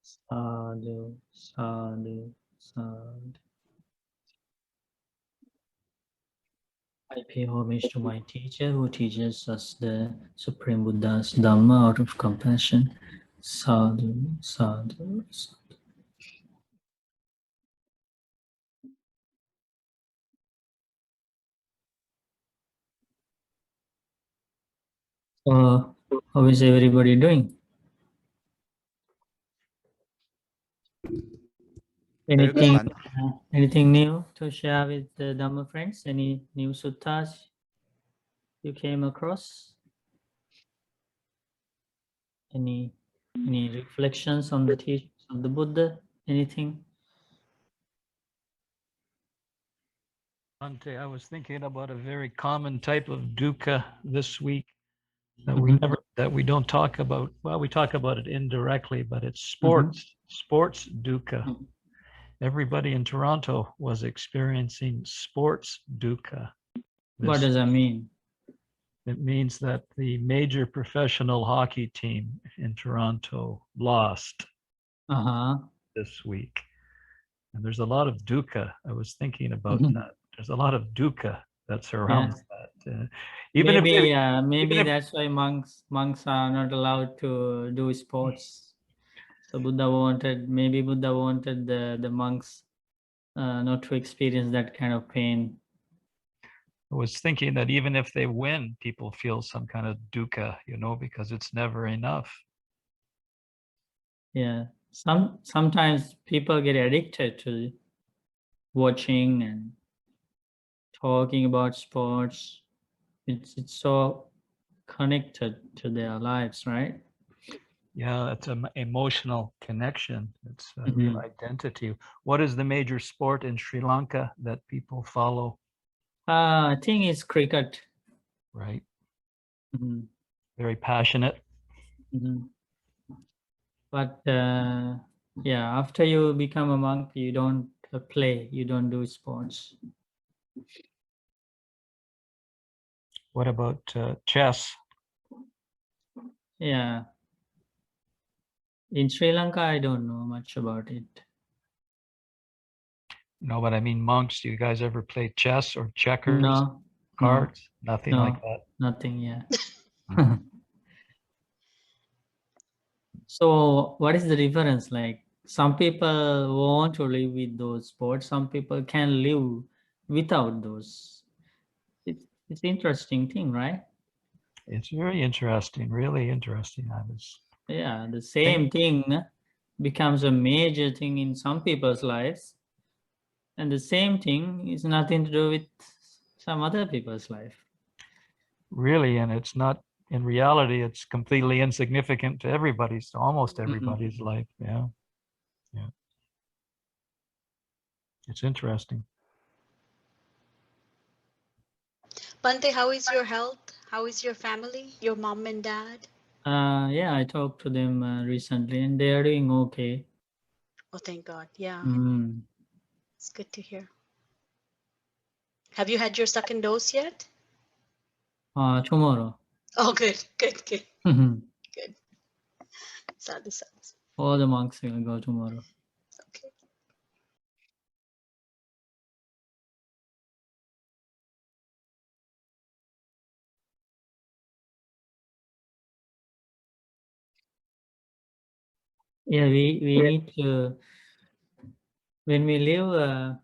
Sadhu, sadhu, sadhu. I pay homage to my teacher who teaches us the Supreme Buddha's Dhamma out of compassion. Sadhu, sadhu, sadhu. How is everybody doing? Anything new to share with the Dhamma friends? Any new suttas you came across? Any reflections on the teachings of the Buddha? Anything? Ante, I was thinking about a very common type of dukkha this week that we don't talk about. Well, we talk about it indirectly, but it's sports dukkha. Everybody in Toronto was experiencing sports dukkha. What does that mean? It means that the major professional hockey team in Toronto lost this week. And there's a lot of dukkha. I was thinking about that. There's a lot of dukkha that surrounds that. Maybe that's why monks are not allowed to do sports. So Buddha wanted the monks not to experience that kind of pain. I was thinking that even if they win, people feel some kind of dukkha, because it's never enough. Yeah. Sometimes people get addicted to watching and talking about sports. It's so connected to their lives, right? Yeah, it's an emotional connection. It's a real identity. What is the major sport in Sri Lanka that people follow? I think it's cricket. Right. Very passionate. But yeah, after you become a monk, you don't play, you don't do sports. What about chess? Yeah. In Sri Lanka, I don't know much about it. No, but I mean monks. Do you guys ever play chess or checkers? No. Cards? Nothing like that. Nothing, yeah. So what is the difference? Like some people want to live with those sports, some people can live without those. It's interesting thing, right? It's very interesting, really interesting. Yeah, the same thing becomes a major thing in some people's lives, and the same thing is nothing to do with some other people's life. Really, and it's not, in reality, it's completely insignificant to almost everybody's life. Yeah. It's interesting. Bante, how is your health? How is your family, your mom and dad? Yeah, I talked to them recently and they are doing okay. Oh, thank God. Yeah. It's good to hear. Have you had your second dose yet? Tomorrow. Oh, good. Good. Sadhu. All the monks will go tomorrow. Okay. Yeah, we need to, when we live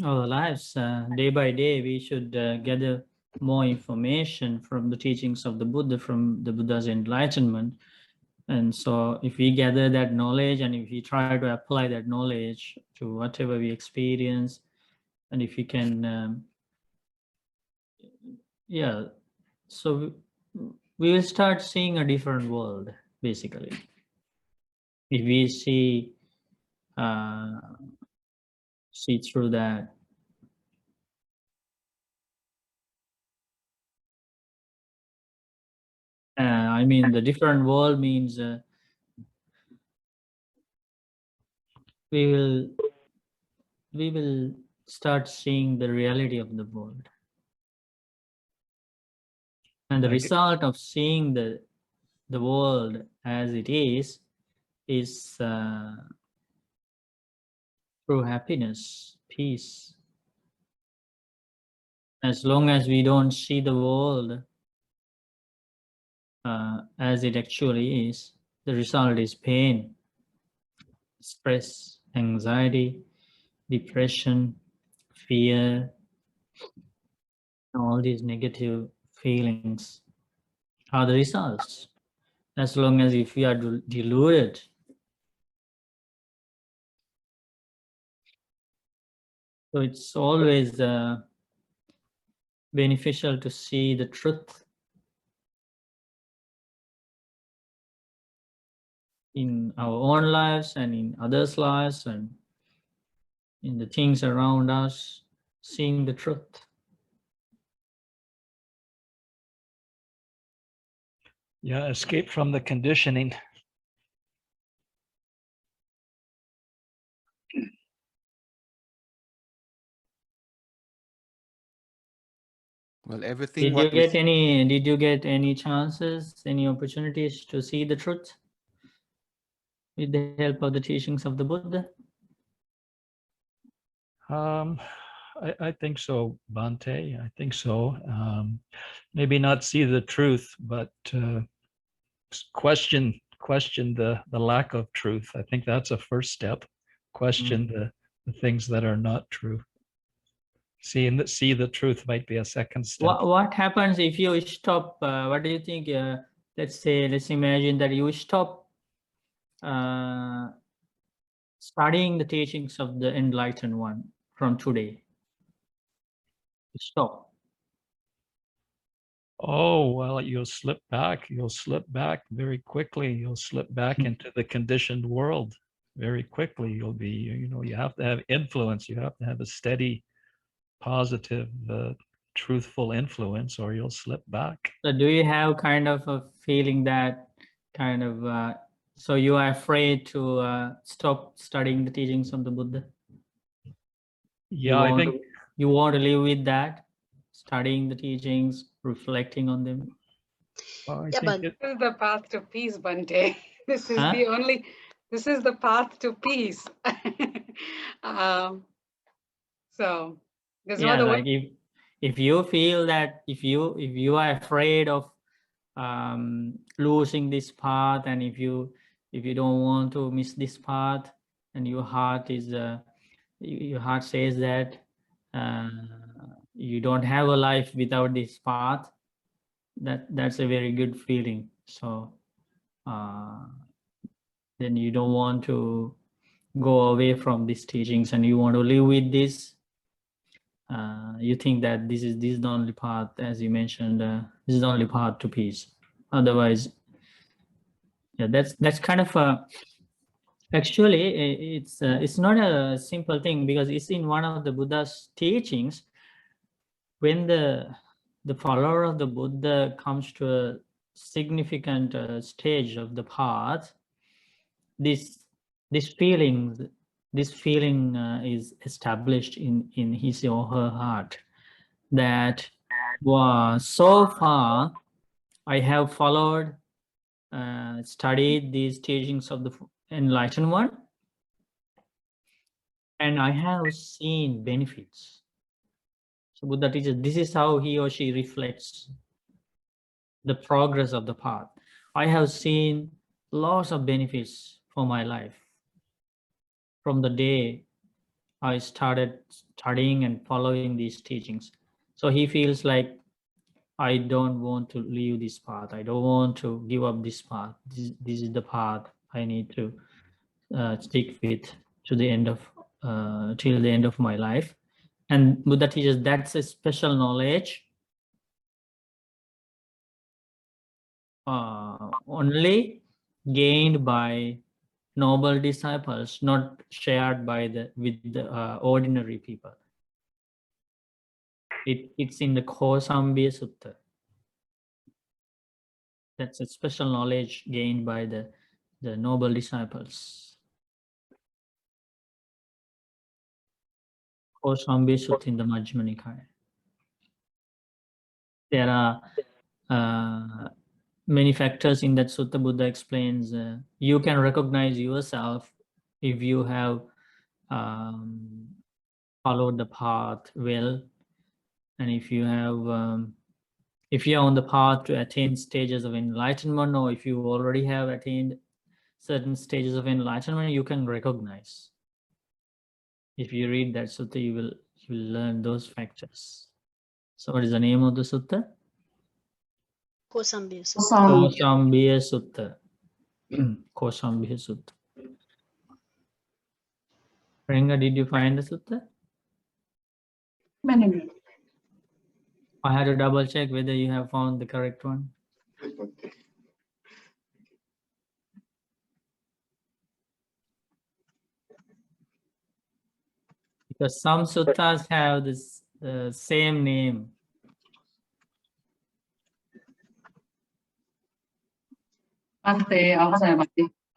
our lives day by day, we should gather more information from the teachings of the Buddha, from the Buddha's enlightenment. And so if we gather that knowledge and if we try to apply that knowledge to whatever we experience, and if we can, so we will start seeing a different world, basically. If we see through that. I mean, the different world means we will start seeing the reality of the world. And the result of seeing the world as it is is true happiness, peace. As long as we don't see the world as it actually is, the result is pain, stress, anxiety, depression, fear, all these negative feelings are the results. As long as if we are deluded, so it's always beneficial to see the truth in our own lives and in others' lives and in the things around us, seeing the truth. Yeah, escape from the conditioning. Well, everything what we Did you get any chances, any opportunities to see the truth with the help of the teachings of the Buddha? I think so, Bhante. I think so. Maybe not see the truth, but question the lack of truth. I think that's a first step. Question the things that are not true. See the truth might be a second step. What happens if you stop? What do you think? Let's imagine that you stop studying the teachings of the enlightened one from today. Stop. Oh, well, you'll slip back very quickly. You'll slip back into the conditioned world very quickly. You'll be, you have to have influence. You have to have a steady, positive, truthful influence, or you'll slip back. So do you have kind of a feeling that so you are afraid to stop studying the teachings of the Buddha? Yeah, I think you want to live with that, studying the teachings, reflecting on them. Yeah, but this is the path to peace, Bhante. This is this is the path to peace. So there's no other way. If you feel that if you are afraid of losing this path, and if you don't want to miss this path, and your heart says that you don't have a life without this path, that's a very good feeling. So then you don't want to go away from these teachings, and you want to live with this. You think that this is the only path, as you mentioned, this is the only path to peace. Otherwise, yeah, that's kind of actually it's not a simple thing, because it's in one of the Buddha's teachings. When the follower of the Buddha comes to a significant stage of the path, this feeling is established in his or her heart, that so far I have followed, studied these teachings of the enlightened one, and I have seen benefits. So Buddha teaches this is how he or she reflects the progress of the path. I have seen lots of benefits for my life from the day I started studying and following these teachings. So he feels like, I don't want to leave this path. I don't want to give up this path. This is the path I need to stick with to the end of till the end of my life. And Buddha teaches that's a special knowledge only gained by noble disciples, not shared with the ordinary people. It's in the Kosambiya Sutta. That's a special knowledge gained by the noble disciples. Kosambiya Sutta in the Majjhima Nikaya. There are many factors in that sutta. Buddha explains you can recognize yourself if you have followed the path well, and if you have if you are on the path to attain stages of enlightenment, or if you already have attained certain stages of enlightenment, you can recognize. If you read that sutta, you will learn those factors. So what is the name of the sutta? Kosambiya Sutta. Kosambiya Sutta. Kosambiya Sutta. Renga, did you find the sutta? Many. I had to double check whether you have found the correct one. Because some suttas have this the same name. Bante,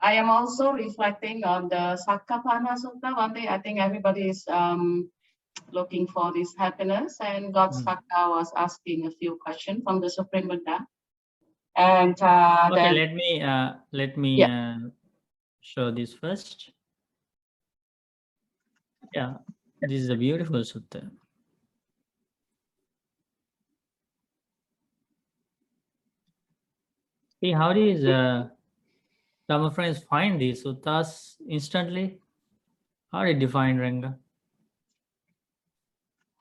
I am also reflecting on the Sakkapana Sutta. Bante, I think everybody is looking for this happiness, and God Sakka was asking a few questions from the Supreme Buddha. And Okay, then let me show this first. Yeah, this is a beautiful sutta. See, how these Dhamma friends find these suttas instantly? How did you find, Renga?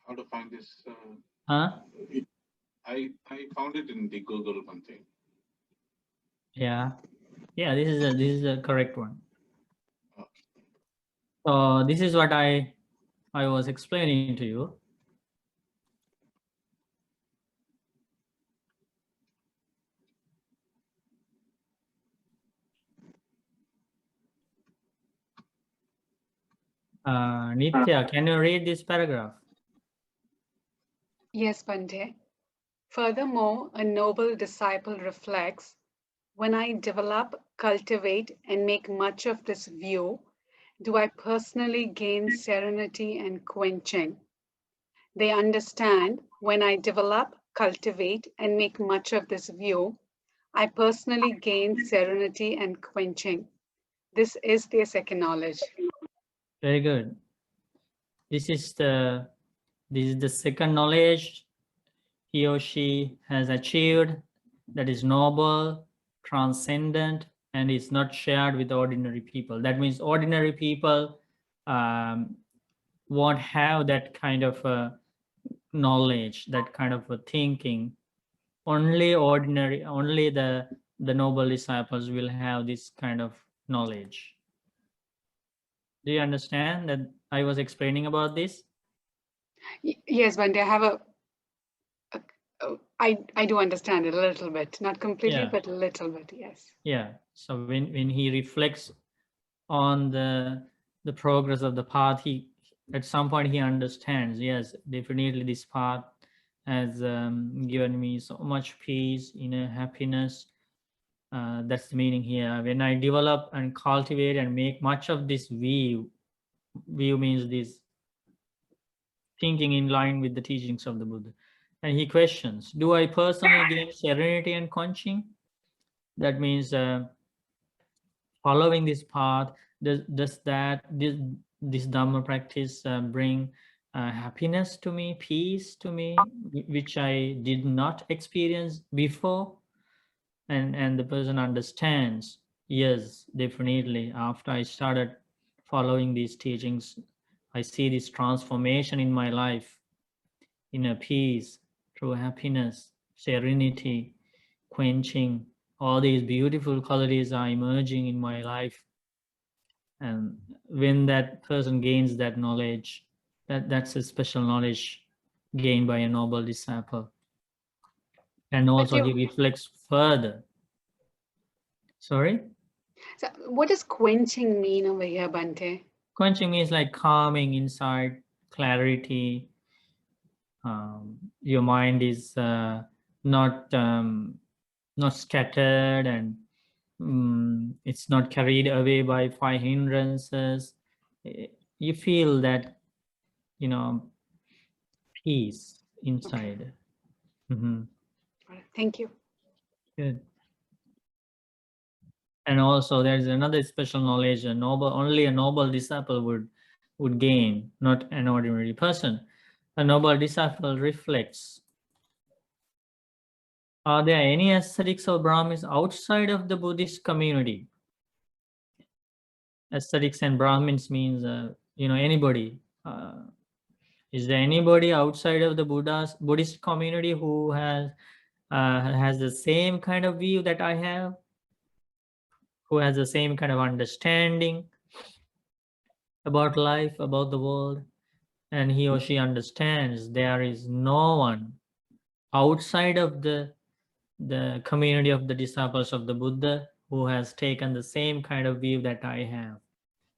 How to find this? Huh? I found it in the Google one thing. Yeah, this is a correct one. Okay. So this is what I was explaining to you. Nitya, can you read this paragraph? Yes, Bante. Furthermore, a noble disciple reflects, when I develop, cultivate, and make much of this view, do I personally gain serenity and quenching? They understand, when I develop, cultivate, and make much of this view, I personally gain serenity and quenching. This is their second knowledge. Very good. This is the second knowledge he or she has achieved, that is noble, transcendent, and is not shared with ordinary people. That means ordinary people won't have that kind of knowledge, that kind of a thinking. Only the noble disciples will have this kind of knowledge. Do you understand that I was explaining about this? Yes, Bante, I have I do understand it a little bit, not completely, but a little bit, yes. Yeah. So when he reflects on the progress of the path, he at some point he understands, yes, definitely this path has given me so much peace, inner happiness. That's the meaning here. When I develop and cultivate and make much of this view means this thinking in line with the teachings of the Buddha. And he questions, do I personally gain serenity and quenching? That means following this path, does this Dhamma practice bring happiness to me, peace to me, which I did not experience before? And the person understands, yes, definitely. After I started following these teachings, I see this transformation in my life, inner peace, true happiness, serenity, quenching. All these beautiful qualities are emerging in my life. And when that person gains that knowledge, that's a special knowledge gained by a noble disciple. And also he reflects further. Sorry? So what does quenching mean over here, Bante? Quenching means like calming inside, clarity. Your mind is not scattered, and it's not carried away by 5 hindrances. You feel that, peace inside. Thank you. Good. And also there is another special knowledge, only a noble disciple would gain, not an ordinary person. A noble disciple reflects, are there any ascetics or Brahmins outside of the Buddhist community? Ascetics and Brahmins means, anybody. Is there anybody outside of the Buddhist community who has the same kind of view that I have? Who has the same kind of understanding about life, about the world? And he or she understands there is no one outside of the community of the disciples of the Buddha who has taken the same kind of view that I have.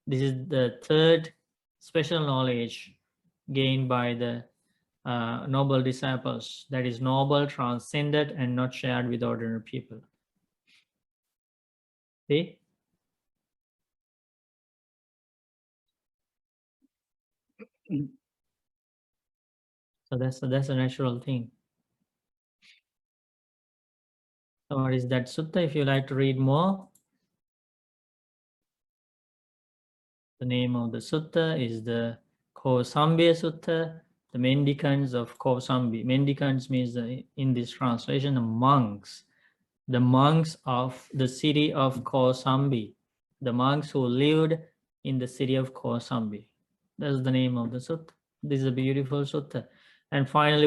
This is the third special knowledge gained by the noble disciples, that is noble, transcended, and not shared with ordinary people. See? So that's a natural thing. So what is that sutta? If you like to read more, the name of the sutta is the Kosambiya Sutta, the mendicants of Kosambi. Mendicants means, in this translation, the monks of the city of Kosambi, the monks who lived in the city of Kosambi. That's the name of the sutta. This is a beautiful sutta. And finally,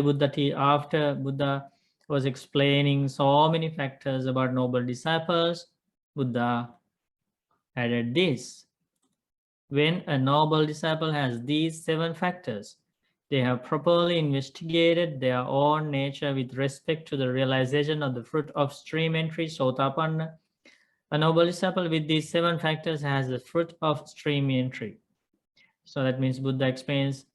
after Buddha was explaining so many factors about noble disciples, Buddha added this. When a noble disciple has these 7 factors, they have properly investigated their own nature with respect to the realization of the fruit of stream entry, Sotapanna. A noble disciple with these 7 factors has the fruit of stream entry. So that means Buddha explains,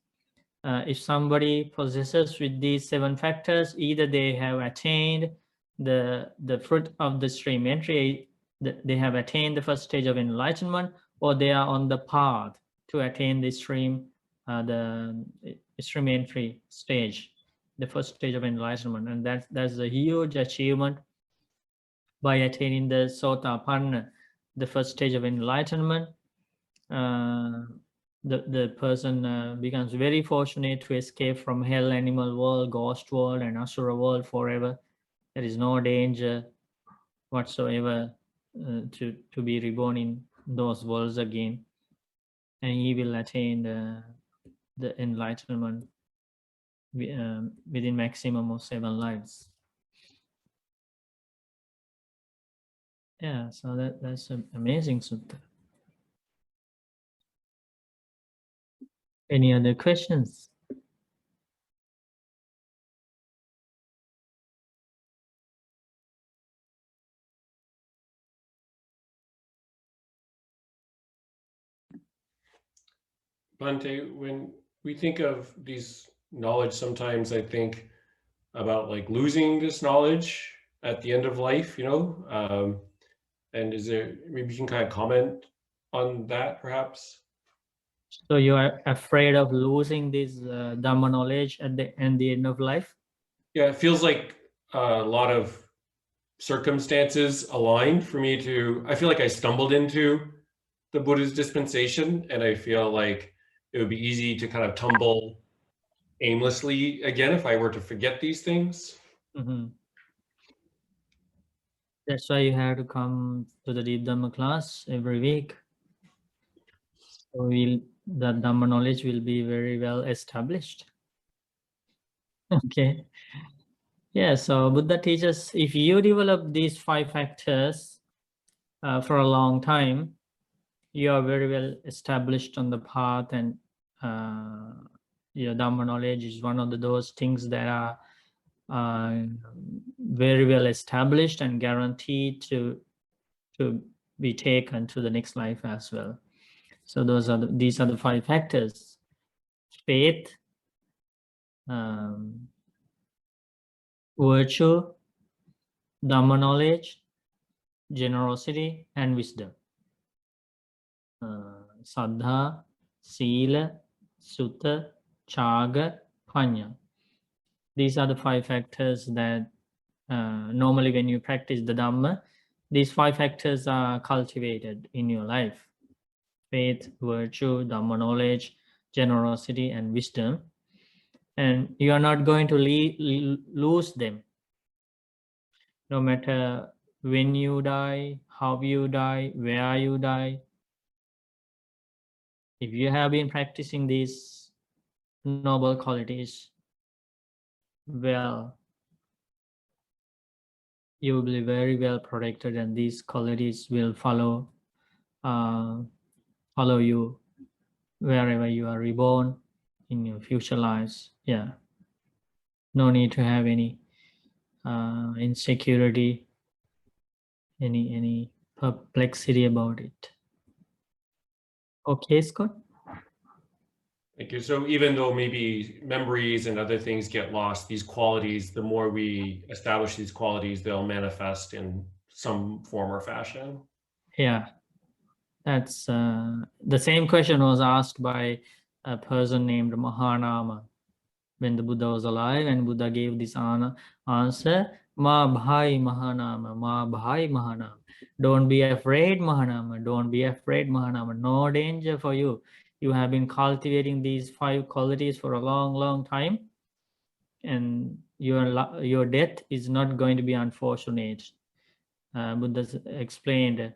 if somebody possesses with these 7 factors, either they have attained the fruit of the stream entry, they have attained the first stage of enlightenment, or they are on the path to attain the stream entry stage, the first stage of enlightenment. And that's a huge achievement. By attaining the Sotapanna, the first stage of enlightenment, the person becomes very fortunate to escape from hell, animal world, ghost world, and asura world forever. There is no danger whatsoever to be reborn in those worlds again, and he will attain the enlightenment within maximum of 7 lives. Yeah, so that's an amazing sutta. Any other questions? Bhante, when we think of these knowledge, sometimes I think about like losing this knowledge at the end of life, and is there, maybe you can kind of comment on that perhaps? So you are afraid of losing this Dhamma knowledge at the end of life? Yeah, it feels like a lot of circumstances aligned for me I feel like I stumbled into the Buddha's dispensation, and I feel like it would be easy to kind of tumble aimlessly again if I were to forget these things. Mm-hmm. That's why you have to come to the Deep Dhamma class every week. So the Dhamma knowledge will be very well established. Okay. Yeah, so Buddha teaches, if you develop these 5 factors for a long time, you are very well established on the path, and your Dhamma knowledge is one of those things that are very well established and guaranteed to be taken to the next life as well. So these are the 5 factors: faith, virtue, Dhamma knowledge, generosity, and wisdom. Saddha, Sila, Sutta, Chaga, Panya. These are the 5 factors that normally when you practice the Dhamma, these 5 factors are cultivated in your life: faith, virtue, Dhamma knowledge, generosity, and wisdom. And you are not going to lose them, no matter when you die, how you die, where you die. If you have been practicing these noble qualities well, you will be very well protected, and these qualities will follow you wherever you are reborn in your future lives. Yeah, no need to have any insecurity, any perplexity about it. Okay, Scott? Thank you. So even though maybe memories and other things get lost, these qualities, the more we establish these qualities, they'll manifest in some form or fashion. Yeah, that's the same question was asked by a person named Mahanama when the Buddha was alive, and Buddha gave this answer: Ma bhai Mahanama, ma bhai Mahanama. Don't be afraid, Mahanama. Don't be afraid, Mahanama. No danger for you. You have been cultivating these 5 qualities for a long, long time, and your death is not going to be unfortunate. Buddha explained,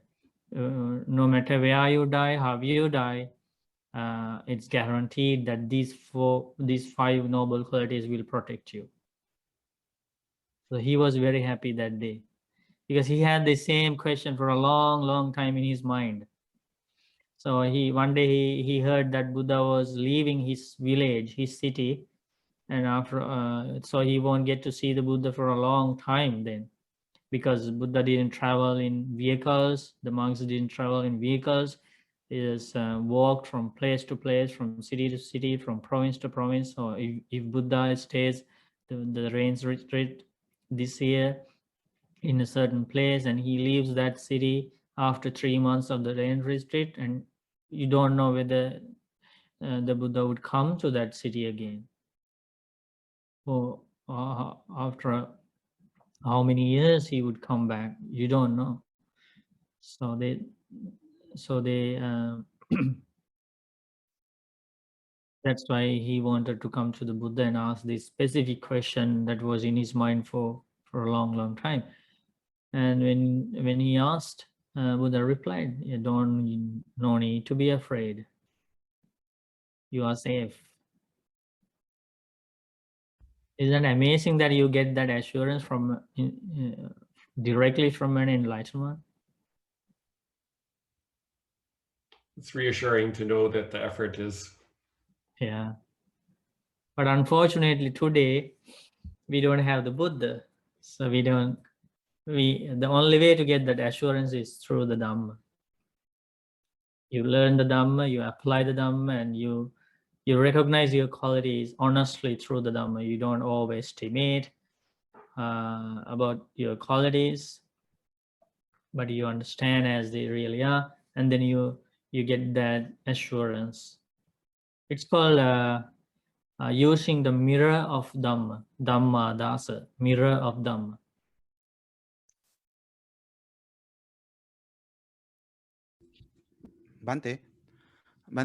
no matter where you die, how you die, it's guaranteed that these 5 noble qualities will protect you. So he was very happy that day, because he had the same question for a long, long time in his mind. So one day he heard that Buddha was leaving his village, his city, and after so he won't get to see the Buddha for a long time then, because Buddha didn't travel in vehicles, the monks didn't travel in vehicles. He just walked from place to place, from city to city, from province to province. So if Buddha stays the rains retreat this year in a certain place, and he leaves that city after 3 months of the rain retreat, and you don't know whether the Buddha would come to that city again, or after how many years he would come back, you don't know. So they that's why he wanted to come to the Buddha and ask this specific question that was in his mind for a long, long time. And when he asked, Buddha replied, no need to be afraid. You are safe. Isn't it amazing that you get that assurance from directly from an enlightenment? It's reassuring to know that the effort is. Yeah. But unfortunately today, we don't have the Buddha. So the only way to get that assurance is through the Dhamma. You learn the Dhamma, you apply the Dhamma, and you recognize your qualities honestly through the Dhamma. You don't overestimate about your qualities, but you understand as they really are, and then you get that assurance. It's called using the mirror of Dhamma, Dhamma Dasa, mirror of Dhamma. Bante,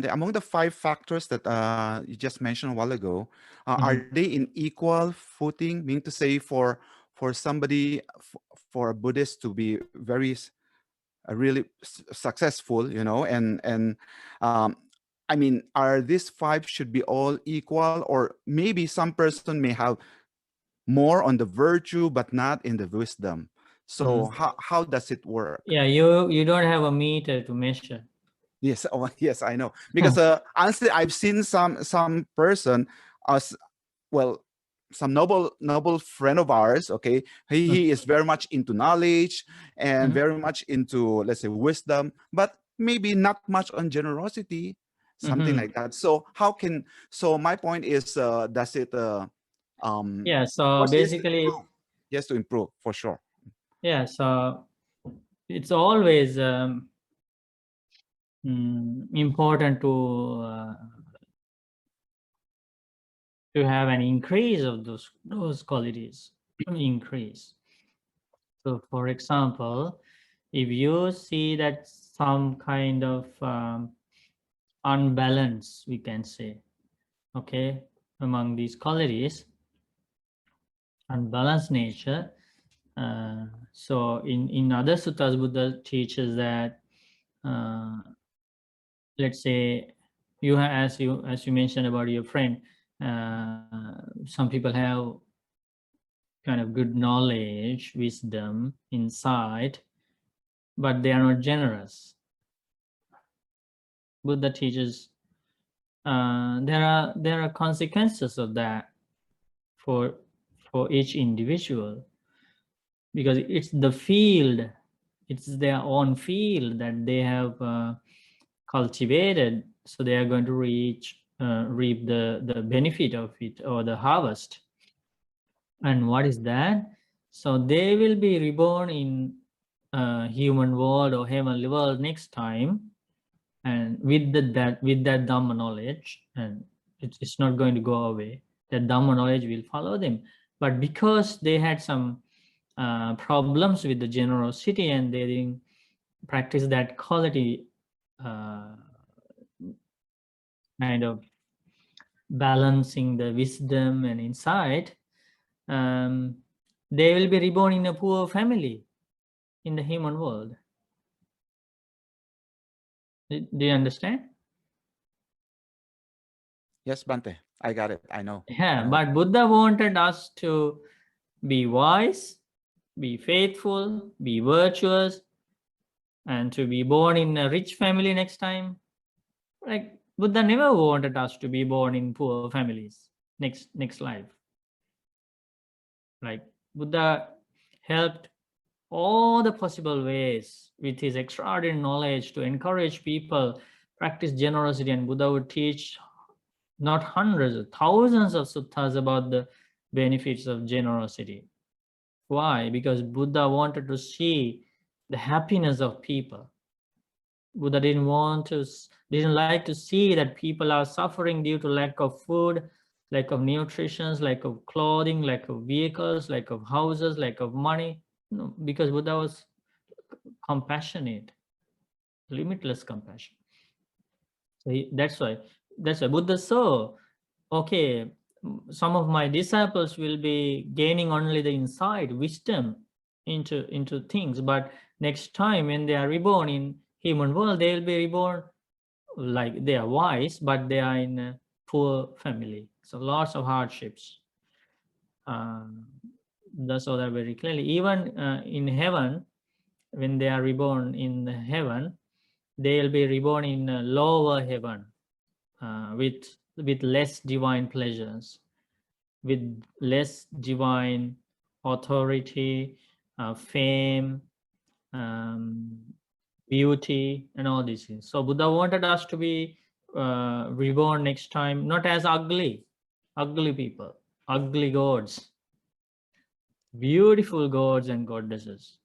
among the 5 factors that you just mentioned a while ago, are they in equal footing? Meaning to say, for somebody, for a Buddhist to be very really successful, and I mean, are these 5 should be all equal, or maybe some person may have more on the virtue but not in the wisdom? So how does it work? Yeah, you don't have a meter to measure. Yes, yes, I know. Because honestly, I've seen some person, as well, some noble friend of ours. Okay, he is very much into knowledge and very much into, let's say, wisdom, but maybe not much on generosity, something like that. So so my point is, does it yeah, so basically, yes, to improve for sure. Yeah, so it's always important to have an increase of those qualities. Increase. So for example, if you see that some kind of unbalance, we can say, okay, among these qualities, unbalanced nature. So in other suttas, Buddha teaches that, let's say, you have, as you mentioned about your friend, some people have kind of good knowledge, wisdom, insight, but they are not generous. Buddha teaches there are consequences of that for each individual, because it's the field, it's their own field that they have cultivated, so they are going to reap the benefit of it, or the harvest. And what is that? So they will be reborn in human world or heavenly world next time, and with that Dhamma knowledge, and it's not going to go away. That Dhamma knowledge will follow them. But because they had some problems with the generosity, and they didn't practice that quality, kind of balancing the wisdom and insight, they will be reborn in a poor family in the human world. Do you understand? Yes, Bante, I got it. I know. Yeah, I know. but Buddha wanted us to be wise, be faithful, be virtuous, and to be born in a rich family next time. Like, Buddha never wanted us to be born in poor families next life. Like, Buddha helped all the possible ways with his extraordinary knowledge to encourage people practice generosity, and Buddha would teach not hundreds, thousands of suttas about the benefits of generosity. Why? Because Buddha wanted to see the happiness of people. Buddha didn't like to see that people are suffering due to lack of food, lack of nutrition, lack of clothing, lack of vehicles, lack of houses, lack of money. No, because Buddha was compassionate, limitless compassion. So that's why Buddha saw, okay, some of my disciples will be gaining only the insight, wisdom into things, but next time when they are reborn in human world, they will be reborn like they are wise, but they are in a poor family. So lots of hardships. That's saw that very clearly. Even in heaven, when they are reborn in heaven, they will be reborn in a lower heaven, with less divine pleasures, with less divine authority, fame, beauty, and all these things. So Buddha wanted us to be reborn next time, not as ugly people, ugly gods, beautiful gods and goddesses,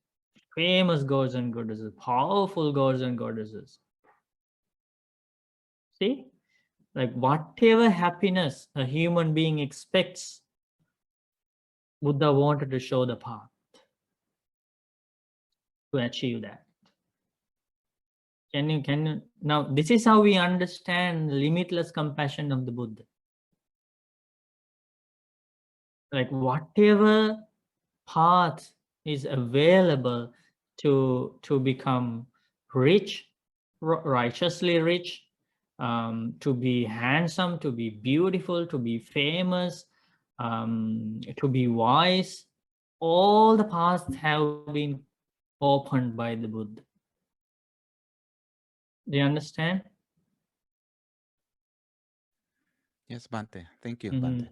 famous gods and goddesses, powerful gods and goddesses. See, like whatever happiness a human being expects, Buddha wanted to show the path to achieve that. Can you now, this is how we understand limitless compassion of the Buddha. Like whatever path is available to become rich, righteously rich, to be handsome, to be beautiful, to be famous, to be wise, all the paths have been opened by the Buddha. Do you understand? Yes, Bante. Thank you, Bante.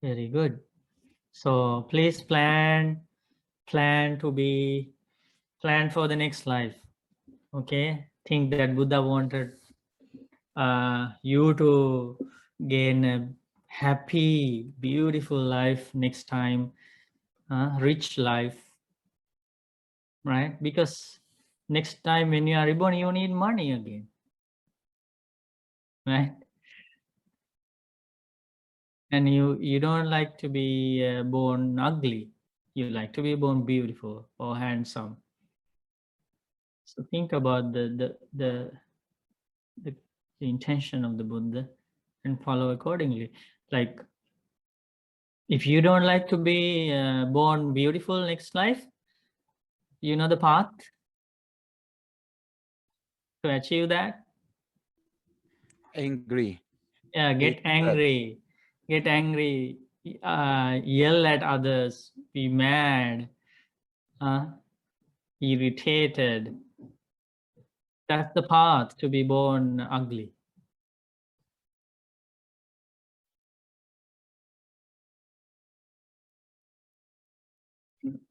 Very good. So please plan for the next life. Okay, think that Buddha wanted you to gain a happy, beautiful life next time, rich life, right? Because next time when you are reborn, you need money again, right? And you don't like to be born ugly. You like to be born beautiful or handsome. So think about the intention of the Buddha and follow accordingly. Like, if you don't like to be born beautiful next life, you know the path to achieve that? Angry. Yeah, get angry, yell at others, be mad, irritated. That's the path to be born ugly.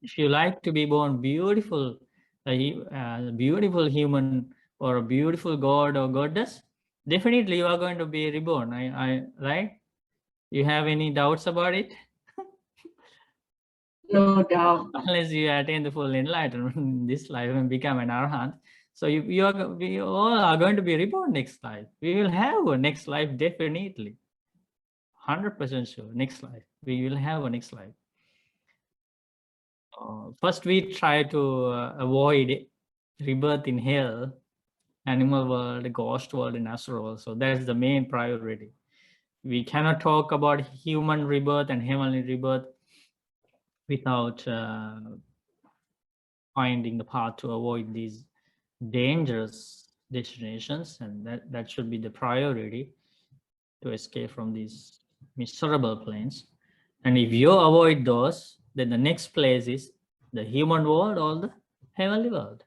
If you like to be born beautiful, a beautiful human or a beautiful god or goddess, definitely you are going to be reborn. Right? You have any doubts about it? No doubt. Unless you attain the full enlightenment in this life and become an arhat. So we all are going to be reborn next life. We will have a next life, definitely. 100% sure, next life. We will have a next life. First, we try to avoid rebirth in hell, animal world, ghost world, and astral world. So that's the main priority. We cannot talk about human rebirth and heavenly rebirth without finding the path to avoid these dangerous destinations, and that should be the priority to escape from these miserable planes. And if you avoid those, then the next place is the human world or the heavenly world.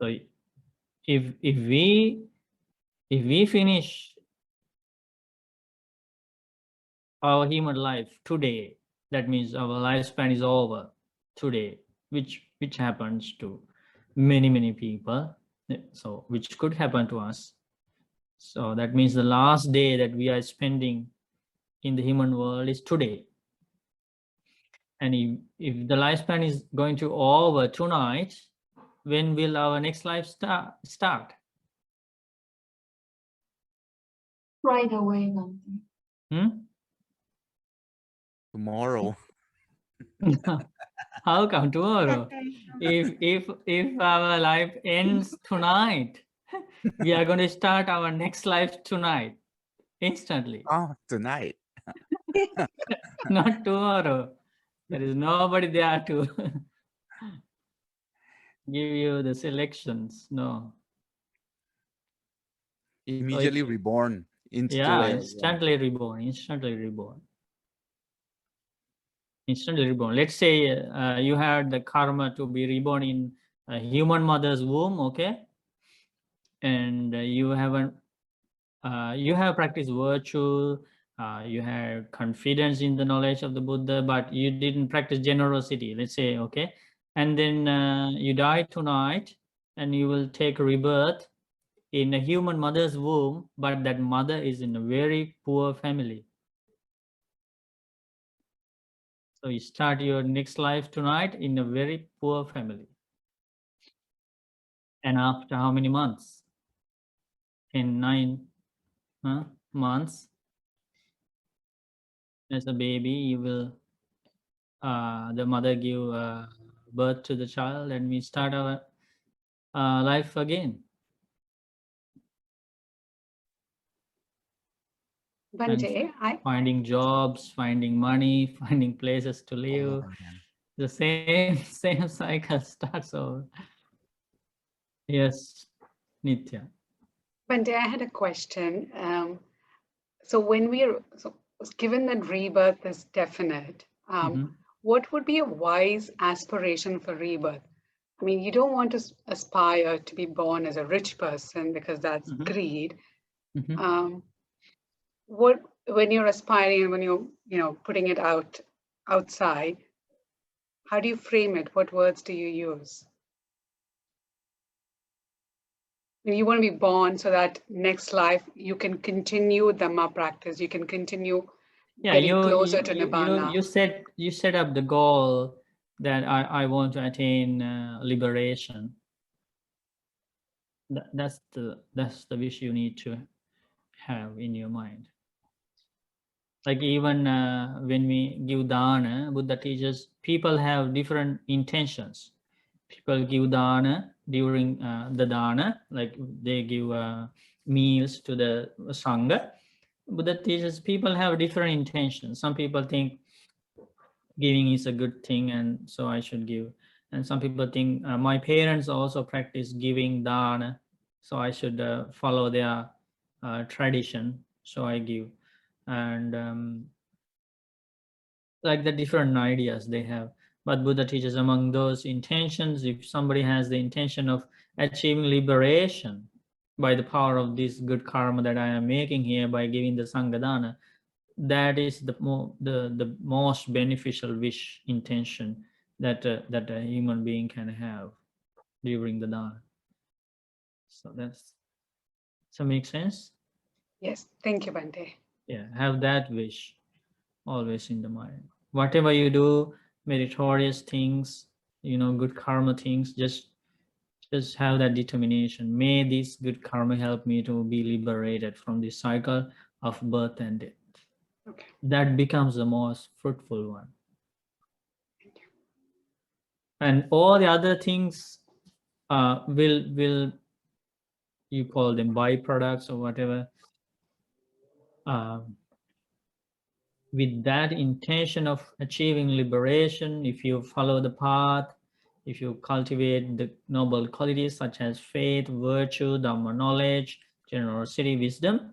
So if we finish our human life today, that means our lifespan is over today, which happens to many people. So which could happen to us. So that means the last day that we are spending in the human world is today. And if the lifespan is going to over tonight, when will our next life start? Right away. Tomorrow. How come tomorrow? If our life ends tonight, we are going to start our next life tonight, instantly. Oh, tonight. Not tomorrow. There is nobody there to give you the selections. No. Immediately reborn into Yeah, a instantly reborn. Instantly reborn. Instantly reborn. Let's say you had the karma to be reborn in a human mother's womb, okay? And you have practiced virtue, you have confidence in the knowledge of the Buddha, but you didn't practice generosity, let's say, okay? And then you die tonight, and you will take rebirth in a human mother's womb, but that mother is in a very poor family. So you start your next life tonight in a very poor family. And after how many months? In 9 months, as a baby, you will, the mother give birth to the child, and we start our life again. Bante, finding jobs, finding money, finding places to live. The same cycle starts over. Yes, Nitya. Bante, I had a question. So given that rebirth is definite, what would be a wise aspiration for rebirth? I mean, you don't want to aspire to be born as a rich person because that's greed. When you're aspiring and when you're putting it outside, how do you frame it? What words do you use? When you want to be born so that next life you can continue Dhamma practice, you can continue getting closer to Nibbana. You set up the goal that I want to attain liberation. That's the wish you need to have in your mind. Like even when we give dana, Buddha teaches people have different intentions. People give dana during the dana, like they give meals to the sangha. Buddha teaches people have different intentions. Some people think giving is a good thing, and so I should give. And some people think my parents also practice giving dana, so I should follow their tradition, so I give. And like the different ideas they have. But Buddha teaches among those intentions, if somebody has the intention of achieving liberation by the power of this good karma that I am making here by giving the Sanghadana, that is the most beneficial wish intention that a human being can have during the dana. So make sense? Yes, thank you, Bhante. Yeah, have that wish always in the mind. Whatever you do, meritorious things, good karma things, just have that determination. May this good karma help me to be liberated from this cycle of birth and death. Okay. That becomes the most fruitful one. And all the other things will you call them byproducts or whatever. With that intention of achieving liberation, if you follow the path, if you cultivate the noble qualities such as faith, virtue, Dhamma knowledge, generosity, wisdom,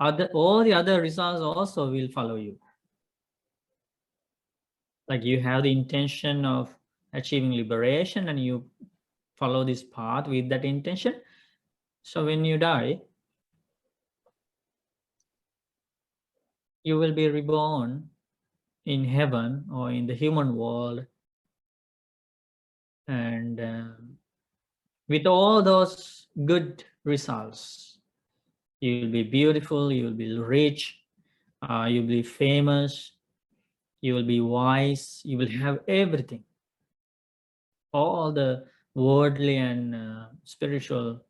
all the other results also will follow you. Like you have the intention of achieving liberation and you follow this path with that intention. So when you die, you will be reborn in heaven or in the human world, and with all those good results, you will be beautiful, you will be rich, you will be famous, you will be wise, you will have everything, all the worldly and spiritual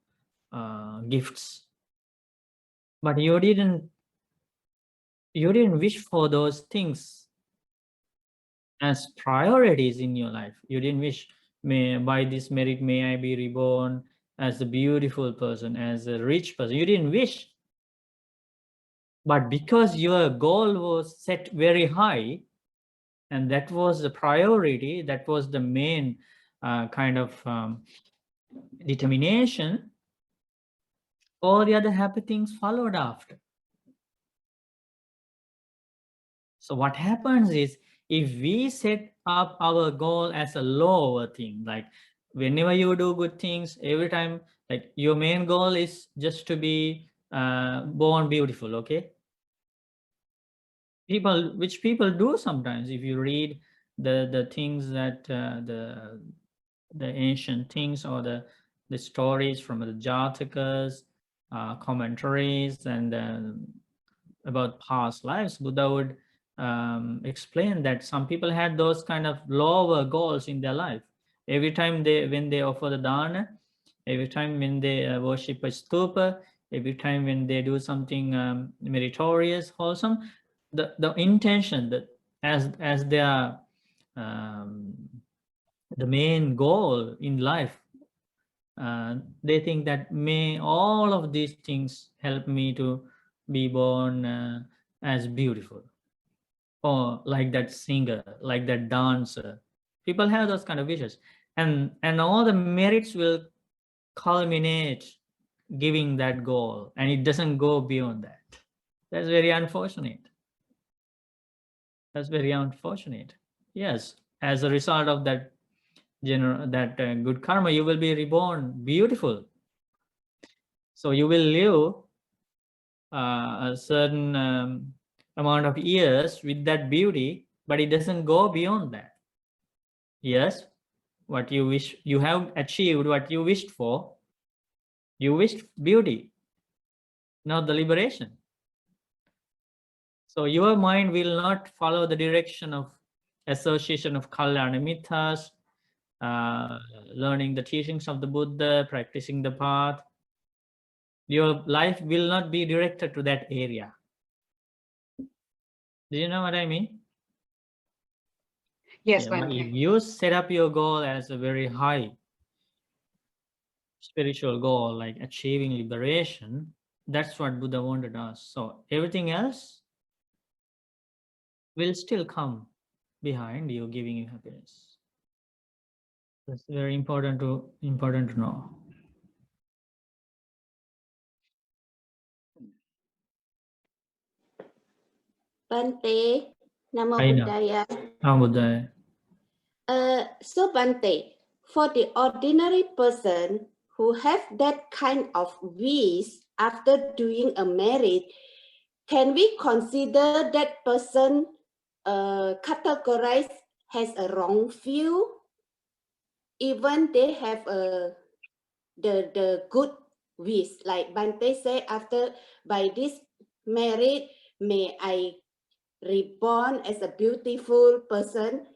gifts. But you didn't wish for those things as priorities in your life. You didn't wish, by this merit may I be reborn as a beautiful person, as a rich person. You didn't wish. But because your goal was set very high, and that was the priority, that was the main kind of determination, all the other happy things followed after. So what happens is, if we set up our goal as a lower thing, like whenever you do good things, every time, like your main goal is just to be born beautiful, okay? Which people do sometimes. If you read the things that the ancient things or the stories from the Jatakas, commentaries, and about past lives, Buddha would explain that some people had those kind of lower goals in their life. Every time when they offer the dana, every time when they worship a stupa, every time when they do something meritorious, wholesome, the intention that as their the main goal in life, they think that may all of these things help me to be born as beautiful, or like that singer, like that dancer. People have those kind of wishes, and all the merits will culminate giving that goal, and it doesn't go beyond that. That's very unfortunate. That's very unfortunate. Yes, as a result of that good karma, you will be reborn beautiful. So you will live a certain amount of years with that beauty, but it doesn't go beyond that. Yes, what you wish, you have achieved what you wished for. You wished beauty, not the liberation. So your mind will not follow the direction of association of Kalyanamitas, learning the teachings of the Buddha, practicing the path, your life will not be directed to that area. Do you know what I mean? Yes, But Bhante. if you set up your goal as a very high spiritual goal, like achieving liberation, that's what Buddha wanted us. So everything else will still come behind you, giving you happiness. That's very important to know. Bante, Namo I know. Buddhaya. Namo Buddhaya. So Bante, for the ordinary person who have that kind of wish after doing a marriage, can we consider that person categorized as a wrong view, even they have the good wish? Like Bante say, after by this marriage, may I reborn as a beautiful person.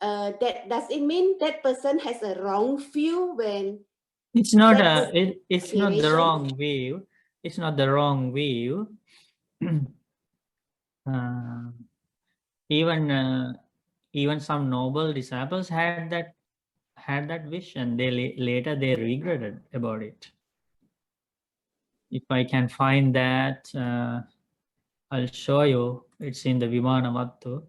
That does it mean that person has a wrong view when it's not it's not the wrong view. It's not the wrong view. Even some noble disciples had that wish, and later they regretted about it. If I can find that, I'll show you. It's in the Vimanavattu.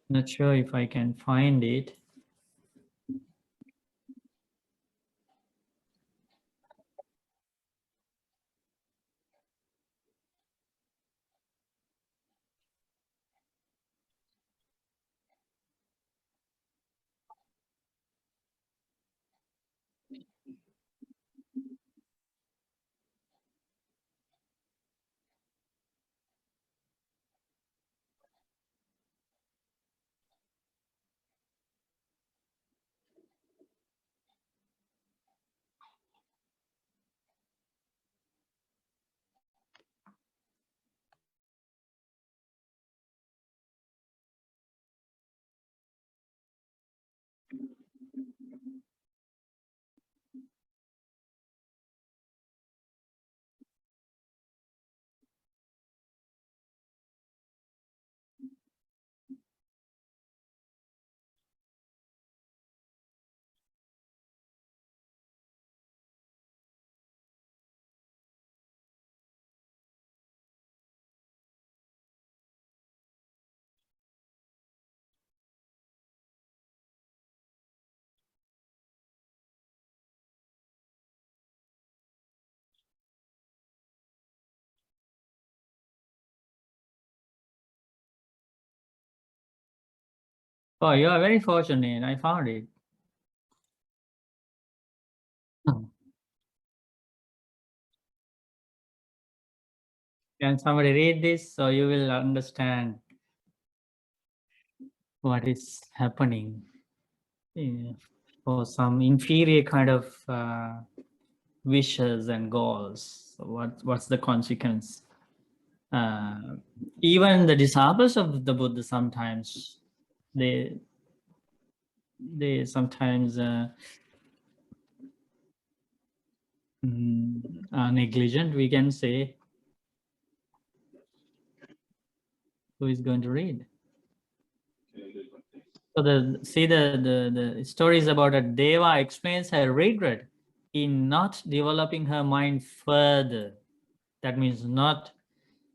Not sure if I can find it. Oh, you are very fortunate. I found it. Can somebody read this so you will understand what is happening for some inferior kind of wishes and goals? So what's the consequence? Even the disciples of the Buddha sometimes they sometimes are negligent, we can say. Who is going to read? So the stories about a Deva explains her regret in not developing her mind further. That means not.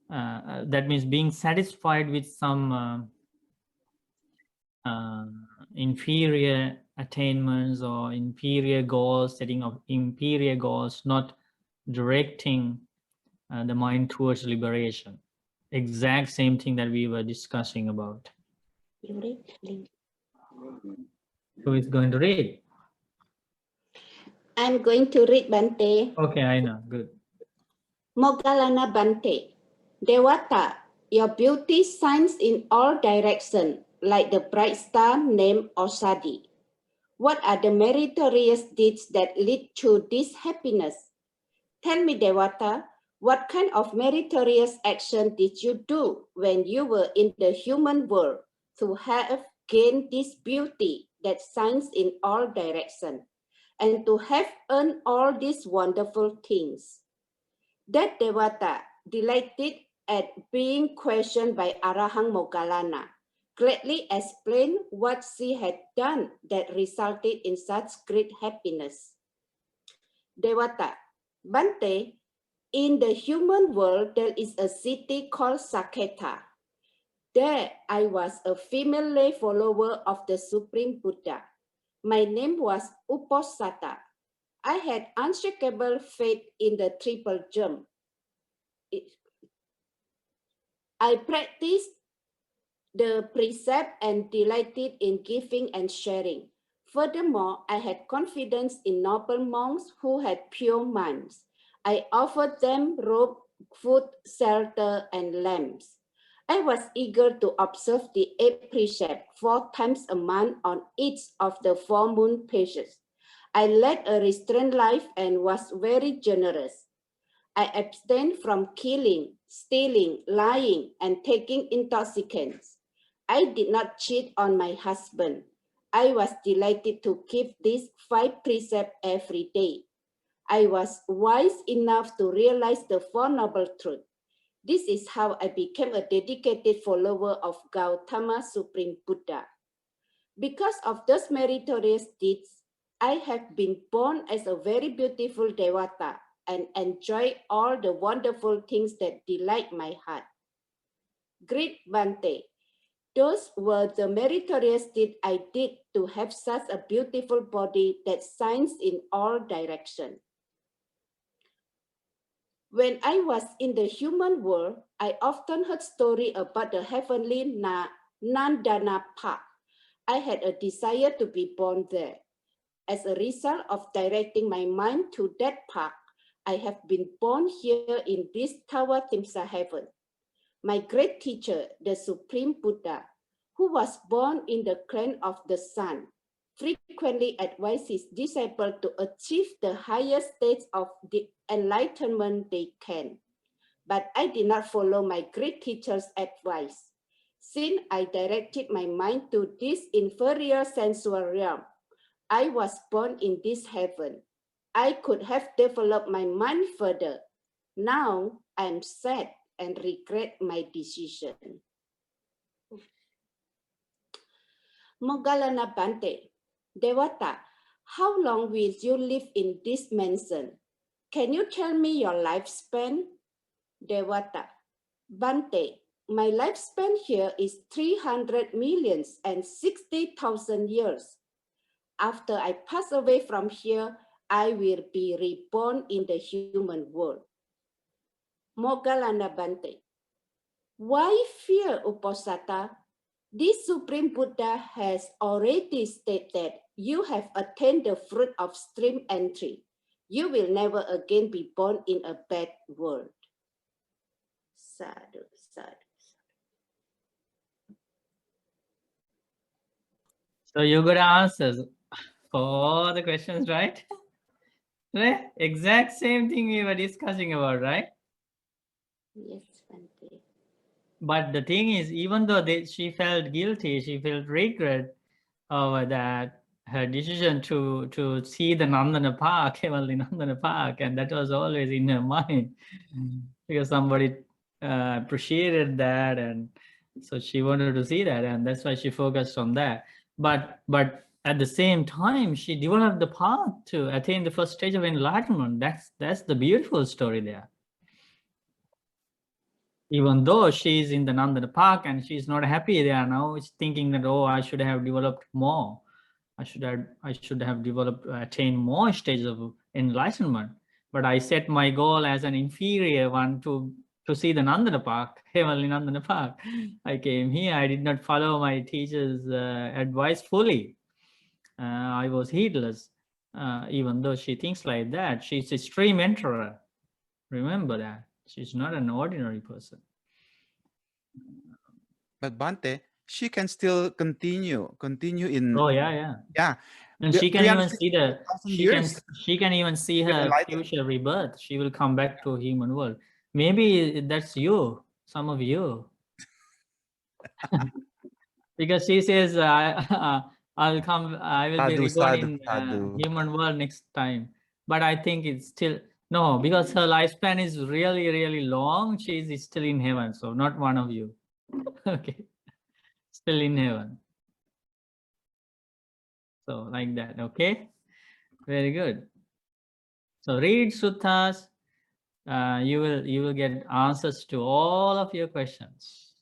That means being satisfied with some inferior attainments or inferior goals, setting of inferior goals, not directing the mind towards liberation. Exact same thing that we were discussing about. Who is going to read? I'm going to read, Bante. Okay, I know. Good. Moggallana Bante. Dewata, your beauty shines in all directions, like the bright star named Osadi. What are the meritorious deeds that lead to this happiness? Tell me, Dewata, What kind of meritorious action did you do when you were in the human world to have gained this beauty that shines in all directions and to have earned all these wonderful things? That Devata, delighted at being questioned by Arahant Moggallana, gladly explained what she had done that resulted in such great happiness. Devata, Bante, in the human world, there is a city called Saketa. There I was a female lay follower of the Supreme Buddha. My name was Uposatha. I had unshakable faith in the triple gem. I practiced the precept and delighted in giving and sharing. Furthermore, I had confidence in noble monks who had pure minds. I offered them robe, food, shelter, and lamps. I was eager to observe the 8 precepts 4 times a month on each of the 4 moon pages. I led a restrained life and was very generous. I abstained from killing, stealing, lying, and taking intoxicants. I did not cheat on my husband. I was delighted to keep these 5 precepts every day. I was wise enough to realize the Four Noble Truths. This is how I became a dedicated follower of Gautama Supreme Buddha. Because of those meritorious deeds, I have been born as a very beautiful Devata and enjoy all the wonderful things that delight my heart. Great Bante, those were the meritorious deeds I did to have such a beautiful body that shines in all directions. When I was in the human world, I often heard stories about the heavenly Nandana Park. I had a desire to be born there. As a result of directing my mind to that park, I have been born here in this Tawa Timsa heaven. My great teacher, the Supreme Buddha, who was born in the clan of the sun, frequently advised his disciples to achieve the highest stage of the enlightenment they can. But I did not follow my great teacher's advice. Since I directed my mind to this inferior sensual realm, I was born in this heaven. I could have developed my mind further. Now I am sad and regret my decision. Moggallana Bante, Devata, how long will you live in this mansion? Can you tell me your lifespan? Devata, Bante, my lifespan here is 300,060,000 years. After I pass away from here, I will be reborn in the human world. Moggallana Bante, why fear, Uposatha? This Supreme Buddha has already stated that you have attained the fruit of stream entry. You will never again be born in a bad world. Sadhu, sadhu. So you got answers for all the questions, right? Right? Exact same thing we were discussing about, right? Yes, Bante. But the thing is, even though she felt guilty, she felt regret over that, her decision to see the Nandana Park, Heavenly Nandana Park, and that was always in her mind because somebody appreciated that, and so she wanted to see that, and that's why she focused on that. But at the same time, she developed the path to attain the first stage of enlightenment. That's the beautiful story there. Even though she's in the Nandana Park and she's not happy there now, she's thinking that, oh, I should have developed more. I should have developed, attained more stages of enlightenment. But I set my goal as an inferior one to see the Nandana Park, Heavenly Nandana Park. I came here. I did not follow my teacher's advice fully. I was heedless. Even though she thinks like that, she's a stream enterer. Remember that. She's not an ordinary person. But Bante, she can still continue in. Oh, yeah. Yeah. And she can even see 360,000 years. she can even see Get her enlightened. future rebirth. She will come back to a human world. Maybe that's you, some of you. Because she says, I will be Sadhu, reborn sadhu, in sadhu. human world next time. But I think it's still, no, because her lifespan is really, really long. She is still in heaven. So not one of you. Okay. Still in heaven. So like that. Okay. Very good. So read suttas. You will get answers to all of your questions.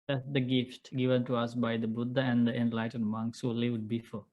That's the gift given to us by the Buddha and the enlightened monks who lived before.